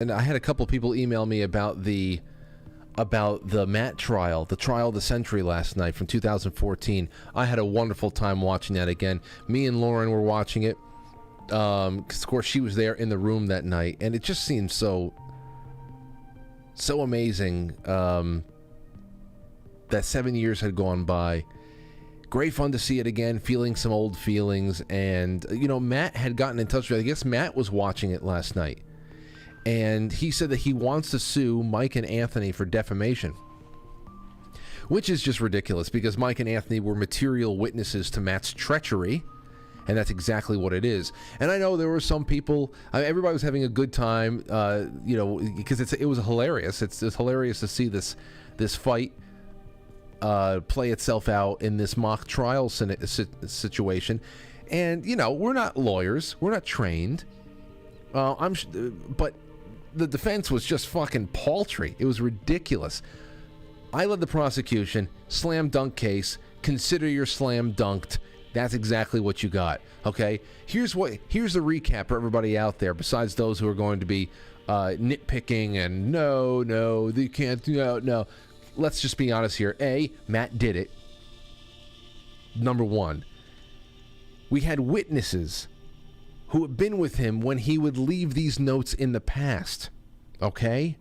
And I had a couple people email me about the Matt trial, the trial of the century last night from 2014. I had a wonderful time watching that again. Me and Lauren were watching it. 'Cause of course she was there in the room that night, and it just seemed so amazing that 7 years had gone by. Great fun to see it again, feeling some old feelings. And Matt had gotten in touch with, I guess Matt was watching it last night, and he said that he wants to sue Mike and Anthony for defamation, which is just ridiculous because Mike and Anthony were material witnesses to Matt's treachery. And that's exactly what it is. And I know there were some people, everybody was having a good time, because it was hilarious. It's hilarious to see this fight play itself out in this mock trial situation. And, we're not lawyers. We're not trained. But the defense was just fucking paltry. It was ridiculous. I led the prosecution. Slam dunk case. Consider your slam dunked. That's exactly what you got. Okay, here's the recap for everybody out there. Besides those who are going to be nitpicking and no, they can't. No. Let's just be honest here. A, Matt did it. Number one, we had witnesses who had been with him when he would leave these notes in the past. Okay,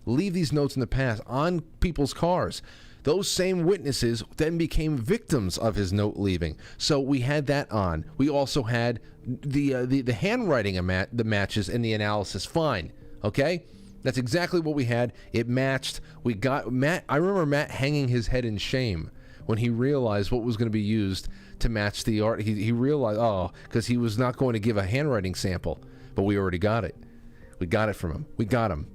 leave these notes in the past on people's cars. Those same witnesses then became victims of his note leaving. So we had that on. We also had the handwriting of the matches and the analysis. Fine. Okay? That's exactly what we had. It matched. We got Matt. I remember Matt hanging his head in shame when he realized what was going to be used to match the art. He realized, because he was not going to give a handwriting sample. But we already got it. We got it from him. We got him.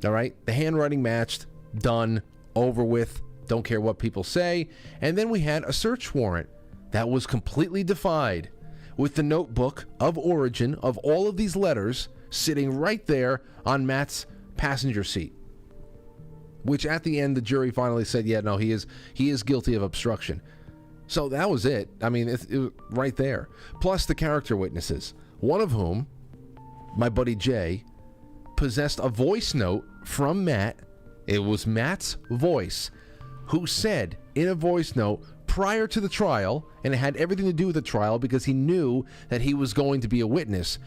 All right? The handwriting matched. Done. Over with. Don't care what people say. And then we had a search warrant that was completely defied, with the notebook of origin of all of these letters sitting right there on Matt's passenger seat, which at the end the jury finally said, yeah, no, he is guilty of obstruction. So that was it. I mean, it was right there. Plus the character witnesses, one of whom, my buddy Jay, possessed a voice note from Matt. It was Matt's voice, who said in a voice note prior to the trial, and it had everything to do with the trial because he knew that he was going to be a witness.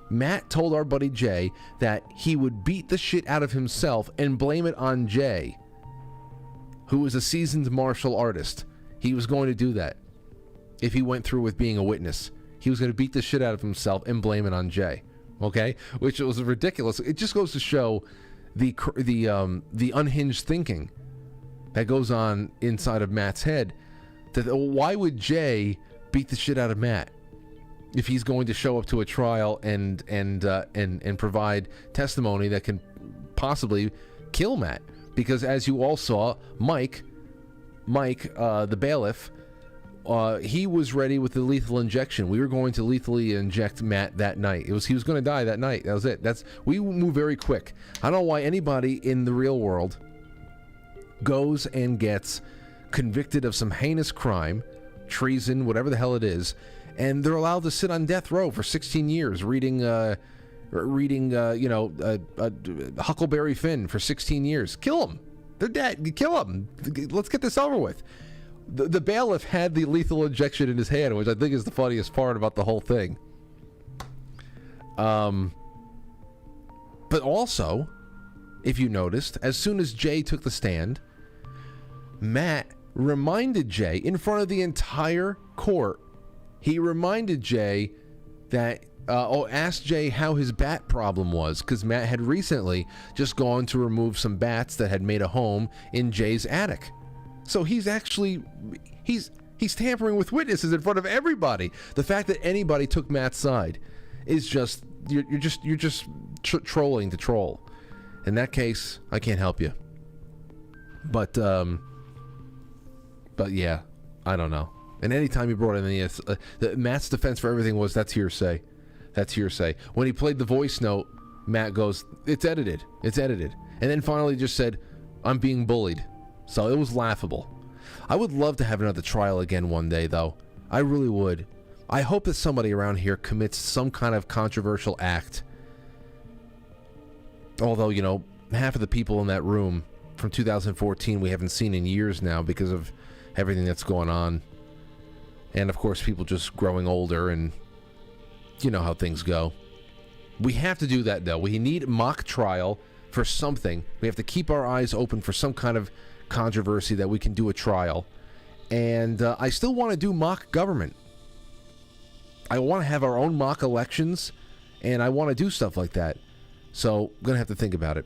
Matt told our buddy Jay that he would beat the shit out of himself and blame it on Jay, who is a seasoned martial artist. He was going to do that if he went through with being a witness. He was going to beat the shit out of himself and blame it on Jay. Okay? Which was ridiculous. It just goes to show the unhinged thinking that goes on inside of Matt's head. That why would Jay beat the shit out of Matt if he's going to show up to a trial and provide testimony that can possibly kill Matt? Because as you all saw, Mike, the bailiff, he was ready with the lethal injection. We were going to lethally inject Matt that night. He was going to die that night. That was it. We move very quick. I don't know why anybody in the real world goes and gets convicted of some heinous crime, treason, whatever the hell it is, and they're allowed to sit on death row for 16 years reading Huckleberry Finn for 16 years. Kill them. They're dead. Kill them. Let's get this over with. The bailiff had the lethal injection in his hand, which I think is the funniest part about the whole thing. But also, if you noticed, as soon as Jay took the stand, Matt reminded Jay in front of the entire court, he reminded Jay that, asked Jay how his bat problem was, because Matt had recently just gone to remove some bats that had made a home in Jay's attic. So he's tampering with witnesses in front of everybody. The fact that anybody took Matt's side is just you're just trolling to troll. In that case, I can't help you. But yeah, I don't know. And anytime you brought in the Matt's defense for everything was that's hearsay. That's hearsay. When he played the voice note, Matt goes, it's edited. And then finally just said, I'm being bullied. So it was laughable. I would love to have another trial again one day, though. I really would. I hope that somebody around here commits some kind of controversial act Although, half of the people in that room from 2014 we haven't seen in years now because of everything that's going on. And, of course, people just growing older, and you know how things go. We have to do that, though. We need mock trial for something. We have to keep our eyes open for some kind of controversy that we can do a trial. And I still want to do mock government. I want to have our own mock elections, and I want to do stuff like that. So I'm going to have to think about it.